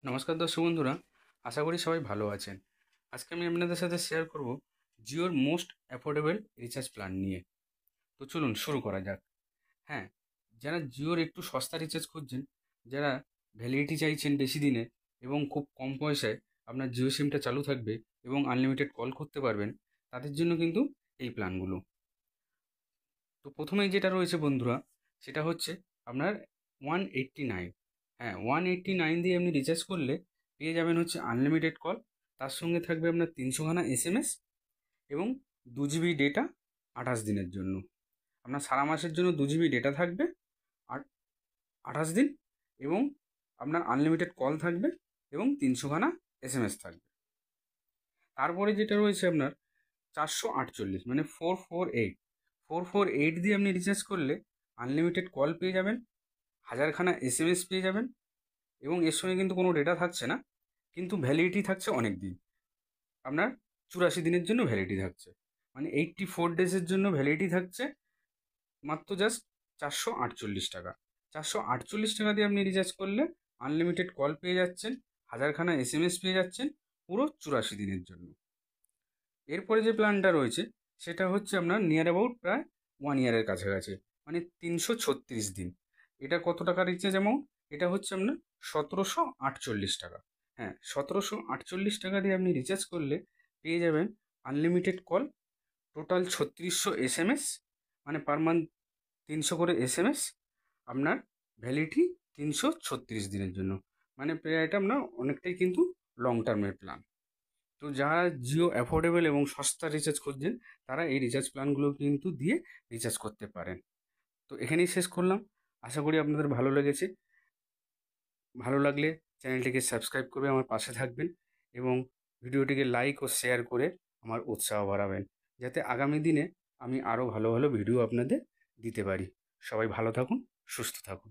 নমস্কার দর্শক বন্ধুরা, আশা করি সবাই ভালো আছেন। আজকে আমি আপনাদের সাথে শেয়ার করব জিওর মোস্ট অ্যাফোর্ডেবল রিচার্জ প্ল্যান নিয়ে। তো চলুন শুরু করা যাক। হ্যাঁ, যারা জিওর একটু সস্তা রিচার্জ খুঁজছেন, যারা ভ্যালিডিটি চাইছেন বেশি দিনে এবং খুব কম পয়সায় আপনার জিও সিমটা চালু থাকবে এবং আনলিমিটেড কল করতে পারবেন, তাদের জন্য কিন্তু এই প্ল্যানগুলো। তো প্রথমেই যেটা রয়েছে বন্ধুরা, সেটা হচ্ছে আপনার 189। হ্যাঁ, 189 দিয়ে আপনি রিচার্জ করলে পেয়ে যাবেন হচ্ছে আনলিমিটেড কল। তার সঙ্গে থাকবে আপনার 300খানা SMS এবং 2 GB ডেটা 28 দিনের জন্য। আপনার সারা মাসের জন্য 2 GB ডেটা থাকবে আর 28 দিন, এবং আপনার আনলিমিটেড কল থাকবে এবং 300খানা SMS থাকবে। তারপরে যেটা রয়েছে আপনার 448, মানে 448 দিয়ে আপনি রিচার্জ করলে আনলিমিটেড কল পেয়ে যাবেন, 1000খানা SMS পেয়ে যাবেন, এবং এর সঙ্গে কিন্তু কোনো ডেটা থাকছে না, কিন্তু ভ্যালিডিটি থাকছে অনেক দিন। আপনার 84 দিনের জন্য ভ্যালিডিটি থাকছে, মানে 84 ডেজের জন্য ভ্যালিডিটি থাকছে। মাত্র জাস্ট 448 টাকা। 448 টাকা দিয়ে আপনি রিচার্জ করলে আনলিমিটেড কল পেয়ে যাচ্ছেন, 1000খানা SMS পেয়ে যাচ্ছেন পুরো 84 দিনের জন্য। এরপরে যে প্ল্যানটা রয়েছে সেটা হচ্ছে আপনার নিয়ার অ্যাবাউট প্রায় 1 ইয়ারের কাছাকাছি, মানে 336 দিন। এটা কত টাকা রিচার্জ অ্যামাউন্ট? এটা হচ্ছে আপনার 1748 টাকা। হ্যাঁ, 1748 টাকা দিয়ে আপনি রিচার্জ করলে পেয়ে যাবেন আনলিমিটেড কল, টোটাল 3600 SMS, মানে পার মান্থ 300 করে SMS, আপনার ভ্যালিডিটি 336 দিনের জন্য। মানে প্রায় এটা আপনার অনেকটাই কিন্তু লং টার্মের প্ল্যান। তো যারা জিও অ্যাফোর্ডেবল এবং সস্তা রিচার্জ খুঁজছেন, তারা এই রিচার্জ প্ল্যানগুলো কিন্তু দিয়ে রিচার্জ করতে পারেন। তো এখানেই শেষ করলাম। আশা করি আপনাদের ভালো লেগেছে। ভালো লাগলে চ্যানেলটিকে সাবস্ক্রাইব করে আমার পাশে থাকবেন এবং ভিডিওটিকে লাইক ও শেয়ার করে আমার উৎসাহ বাড়াবেন, যাতে আগামী দিনে আমি আরও ভালো ভালো ভিডিও আপনাদের দিতে পারি। সবাই ভালো থাকুন, সুস্থ থাকুন।